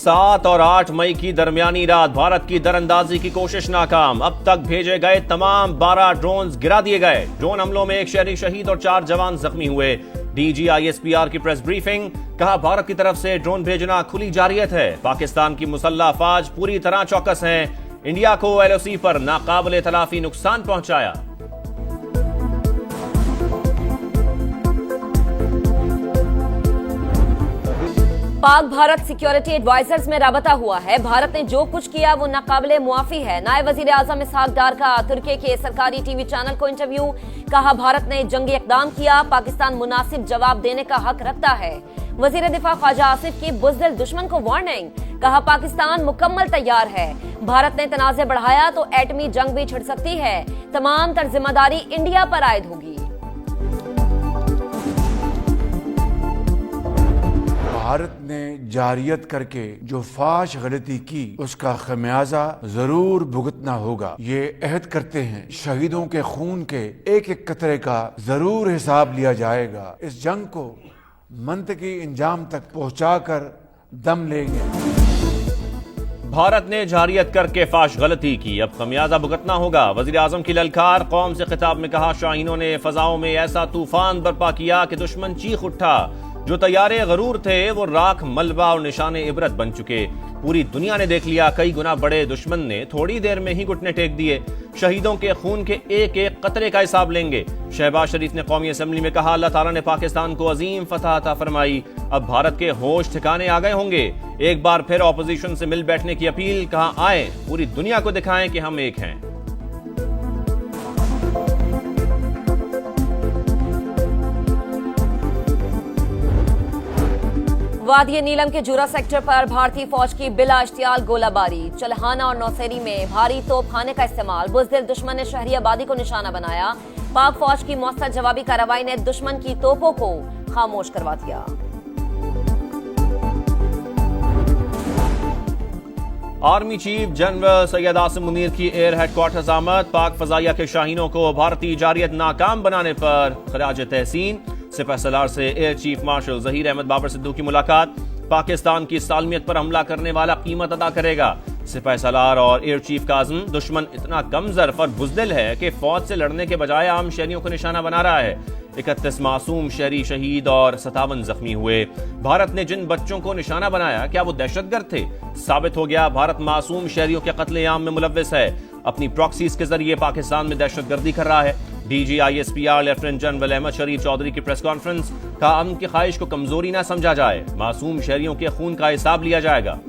7 और 8 मई की दरमियानी रात भारत की दरअंदाजी की कोशिश नाकाम। अब तक भेजे गए तमाम 12 ड्रोन गिरा दिए गए। ड्रोन हमलों में एक शहरी शहीद और 4 जवान जख्मी हुए। डीजी ISPR की प्रेस ब्रीफिंग, कहा भारत की तरफ से ड्रोन भेजना खुली जारियत है। पाकिस्तान की मुसल्लह अफवाज पूरी तरह चौकस हैं। इंडिया को LOC पर नाकाबिले तलाफी नुकसान पहुंचाया। पाक भारत सिक्योरिटी एडवाइजर्स में राबता हुआ है। भारत ने जो कुछ किया वो नाकाबिले मुआफी है। नायब वजीर आजम इसहाक डार का तुर्की के सरकारी टीवी चैनल को इंटरव्यू, कहा भारत ने जंगी इकदाम किया, पाकिस्तान मुनासिब जवाब देने का हक रखता है। वजीर दिफा ख्वाजा आसिफ की बुज़दिल दुश्मन को वार्निंग, कहा पाकिस्तान मुकम्मल तैयार है। भारत ने तनाज़े बढ़ाया तो एटमी जंग भी छिड़ सकती है। तमाम तर जिम्मेदारी इंडिया पर आयद होगी। भारत ने जारियत करके जो फाश गलती की उसका खमियाजा जरूर भुगतना होगा। ये अहद करते हैं शहीदों के खून के एक एक कतरे का जरूर हिसाब लिया जाएगा। इस जंग को मंतकी इंजाम तक पहुंचाकर दम लेंगे। भारत ने जारियत करके फाश गलती की, अब खमियाजा भुगतना होगा। वजीर आजम की ललकार, कौम से खिताब में कहा शाहीनों ने फजाओं में ऐसा तूफान बर्पा किया कि दुश्मन चीख उठा। जो तैयारे गरूर थे वो राख, मलबा और निशाने इबरत बन चुके। पूरी दुनिया ने देख लिया, कई गुना बड़े दुश्मन ने थोड़ी देर में ही घुटने टेक दिए। शहीदों के खून के एक एक कतरे का हिसाब लेंगे। शहबाज शरीफ ने कौमी असम्बली में कहा अल्लाह ताला ने पाकिस्तान को अजीम फतह अता फरमाई। अब भारत के होश ठिकाने आ गए होंगे। एक बार फिर ऑपोजिशन से मिल बैठने की अपील, कहा आए पूरी दुनिया को दिखाएं कि हम एक हैं। वादिय नीलम के जुरा सेक्टर पर भारतीय फौज की बिला इश्तियाल गोलाबारी। चलहाना और नौसेरी में भारी तोपखाने का इस्तेमाल। बुज़दिल दुश्मन ने शहरी आबादी को निशाना बनाया। पाक फौज की मौसर जवाबी कार्रवाई ने दुश्मन की तोपों को खामोश करवा दिया। Army chief general Syed Asim Munir की एयर हेडक्वार्टर्स आमद। पाक फजाइया के शाहीनों को भारतीय जारियत नाकाम बनाने पर खराज तहसीन। सिपह सलार से air chief marshal Zaheer Ahmed Babar Sidhu की मुलाकात। पाकिस्तान की सालमियत पर हमला करने वाला कीमत अदा करेगा। सिपह सलार और एयर चीफ का आज़म, दुश्मन इतना कम ज़र्फ और बुज़दिल है कि फौज से लड़ने के बजाय आम शहरियों को निशाना बना रहा है। 31 मासूम शहरी शहीद और 57 जख्मी हुए। भारत ने जिन बच्चों को निशाना बनाया, क्या वो दहशतगर्द थे? साबित हो गया भारत मासूम शहरियों के कत्लेआम में मुलव्विस है। अपनी प्रॉक्सीज के जरिए पाकिस्तान में दहशतगर्दी कर रहा है। DG ISPR lieutenant general Ahmed Sharif Chaudhry की प्रेस कॉन्फ्रेंस, कहा अमन की ख्वाहिश को कमजोरी ना समझा जाए। मासूम शहरियों के खून का हिसाब लिया जाएगा।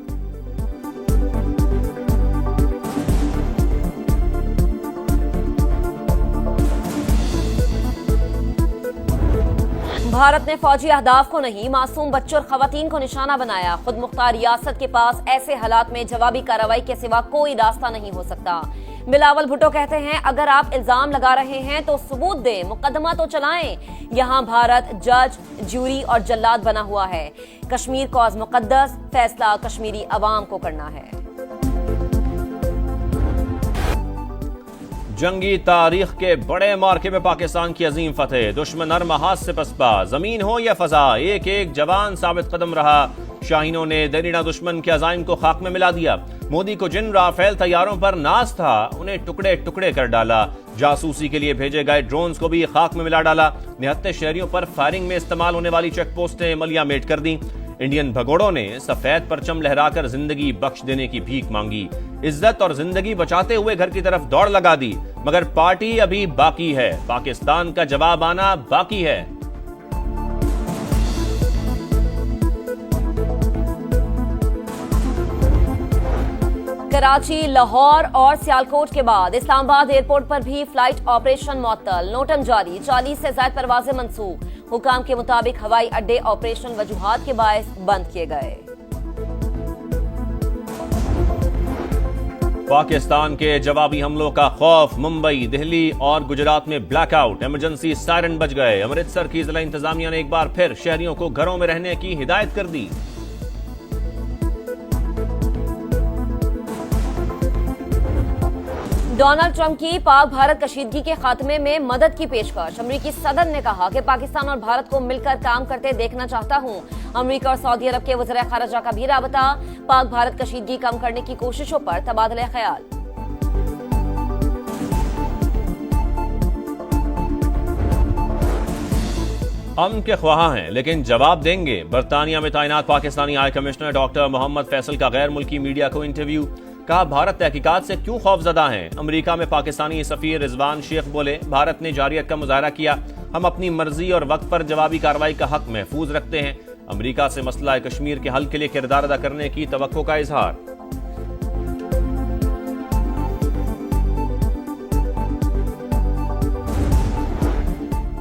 भारत ने फौजी अहदाफ को नहीं, मासूम बच्चों और खवातीन को निशाना बनाया। खुद मुख्तार रियासत के पास ऐसे हालात में जवाबी कार्रवाई के सिवा कोई रास्ता नहीं हो सकता। बिलावल भुट्टो कहते हैं अगर आप इल्जाम लगा रहे हैं तो सबूत दें, मुकदमा तो चलाएं। यहां भारत जज, जूरी और जल्लाद बना हुआ है। कश्मीर कॉज मुकद्दस, फैसला कश्मीरी अवाम को करना है। जंगी तारीख के बड़े मार्के में पाकिस्तान की अजीम फतेह। दुश्मन नर महाज से पसपा, जमीन हो या फजा, एक एक जवान साबित कदम रहा। शाहीनों ने दरीना दुश्मन के अजाइम को खाक में मिला दिया। मोदी को जिन राफेल तैयारों पर नाज था उन्हें टुकड़े टुकड़े कर डाला। जासूसी के लिए भेजे गए ड्रोन्स को भी खाक में मिला डाला। निहत्ते शहरियों पर फायरिंग में इस्तेमाल होने वाली चेक पोस्टें मलिया मेट कर दी। इंडियन भगोड़ों ने सफेद परचम लहराकर जिंदगी बख्श देने की भीख मांगी। इज्जत और जिंदगी बचाते हुए घर की तरफ दौड़ लगा दी। मगर पार्टी अभी बाकी है। पाकिस्तान का जवाब आना बाकी है। कराची, लाहौर और सियालकोट के बाद इस्लामाबाद एयरपोर्ट पर भी फ्लाइट ऑपरेशन मुअत्तल। नोटम जारी, 40 से ज्यादा परवाजें मंसूख। हुकाम के मुताबिक हवाई अड्डे ऑपरेशन वजूहात के बायस बंद किए गए। पाकिस्तान के जवाबी हमलों का खौफ। मुंबई, दिल्ली और गुजरात में ब्लैकआउट, इमरजेंसी सायरन बज गए। अमृतसर की जिला इंतजामिया ने एक बार फिर शहरियों को घरों में रहने की हिदायत कर दी। डोनाल्ड ट्रंप की पाक भारत कशीदगी के खात्मे में मदद की पेशकश। अमेरिकी सदर ने कहा कि पाकिस्तान और भारत को मिलकर काम करते देखना चाहता हूं। अमेरिका और सऊदी अरब के वज़ीर ख़ारिजा का भी राबता। पाक भारत कशीदगी कम करने की कोशिशों पर तबादला ख्याल। अमन के ख्वाह हैं लेकिन जवाब देंगे। बरतानिया में तैनात Pakistani high commissioner doctor Mohammad Faisal का गैर मुल्की मीडिया को इंटरव्यू। कहा भारत तहकीकात से क्यों खौफजदा है। अमेरिका में पाकिस्तानी सफीर रिजवान शेख बोले भारत ने जारियत का मुजाहरा किया। हम अपनी मर्जी और वक्त पर जवाबी कार्रवाई का हक महफूज रखते हैं। अमेरिका से मसला कश्मीर के हल के लिए किरदार अदा करने की तवक्को का इजहार।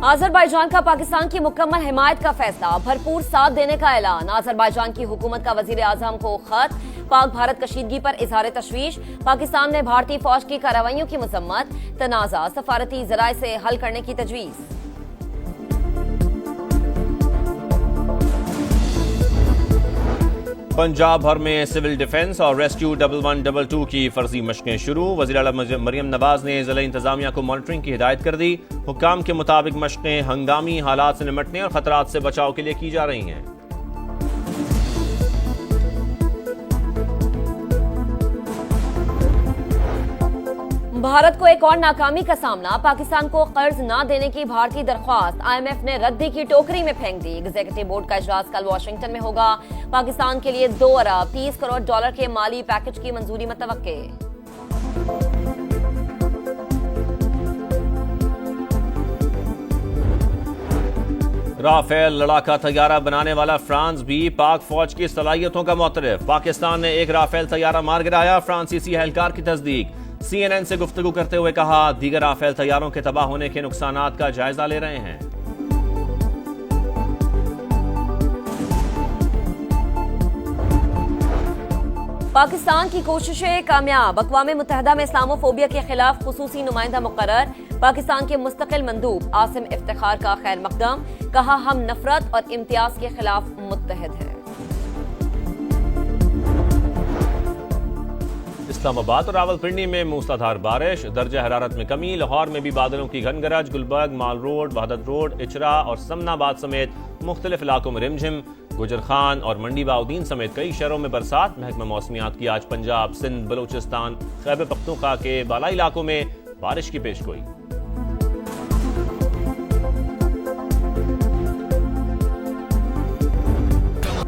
अजरबैजान का पाकिस्तान की मुकम्मल हिमायत का फैसला। भरपूर साथ देने का ऐलान। अजरबैजान की हुकूमत का वजीर आजम को खत। पाक भारत कशीदगी पर इजहार तशवीश। पाकिस्तान में भारतीय फौज की कार्रवाइयों की मजम्मत। तनाज़ा सफारती जराए से हल करने की तजवीज़। पंजाब भर में सिविल डिफेंस और रेस्क्यू 1122 की फर्जी मशकें शुरू। वज़ीर आला मरियम नवाज ने जिला इंतजामिया को मॉनिटरिंग की हिदायत कर दी। हुक्काम के मुताबिक मशकें हंगामी हालात से निपटने और खतरात से बचाव के लिए की जा रही हैं। भारत को एक और नाकामी का सामना। पाकिस्तान को कर्ज न देने की भारतीय दरख्वास्त IMF ने रद्दी की टोकरी में फेंक दी। एग्जीक्यूटिव बोर्ड का इजलास कल वाशिंगटन में होगा। पाकिस्तान के लिए 2 अरब 30 करोड़ डॉलर के माली पैकेज की मंजूरी मुतवक्के। राफेल लड़ाका तैयारा बनाने वाला फ्रांस भी पाक फौज की सलाहियतों का मुतरफ। पाकिस्तान ने एक राफेल तैयारा मार गिराया। फ्रांसीसी एहलकार की तस्दीक। CNN से गुफ्तगू करते हुए कहा दीगर राफेल तैयारों के तबाह होने के नुकसानात का जायजा ले रहे हैं। पाकिस्तान की कोशिशें कामयाब। अक़वाम मुत्तहिदा में इस्लामोफोबिया के खिलाफ खुसूसी नुमाइंदा मुकर्रर। पाकिस्तान के मुस्तकिल मंदूब आसिम इफ्तिखार का खैर मकदम। कहा हम नफरत और इम्तियाज के खिलाफ मुत्तहिद हैं। इस्लामाबाद और रावलपिंडी में मूसलाधार बारिश। दर्जा हरारत में कमी। लाहौर में भी बादलों की घनगरज। गुलबर्ग, माल रोड, वहदत रोड, इचरा और समनाबाद समेत मुख्तलिफ इलाकों में रिमझिम। गुजर खान और मंडी बाउद्दीन समेत कई शहरों में बरसात। महकमा मौसमियात की आज पंजाब, सिंध, बलूचिस्तान, खैबर पख्तूनख्वा के बालाई इलाकों में बारिश की पेशगोई।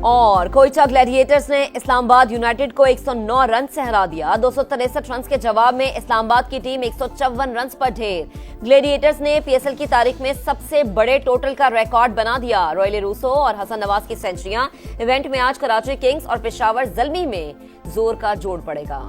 और कोयटा ग्लैडिएटर्स ने इस्लामाबाद यूनाइटेड को 109 रन से हरा दिया। 263 रन के जवाब में इस्लामाबाद की टीम 154 रन पर ढेर। ग्लैडिएटर्स ने PSL की तारीख में सबसे बड़े टोटल का रिकॉर्ड बना दिया। रॉयले रूसो और हसन नवाज की सेंचुरियां। इवेंट में आज कराची किंग्स और पेशावर ज़ल्मी में जोर का जोड़ पड़ेगा।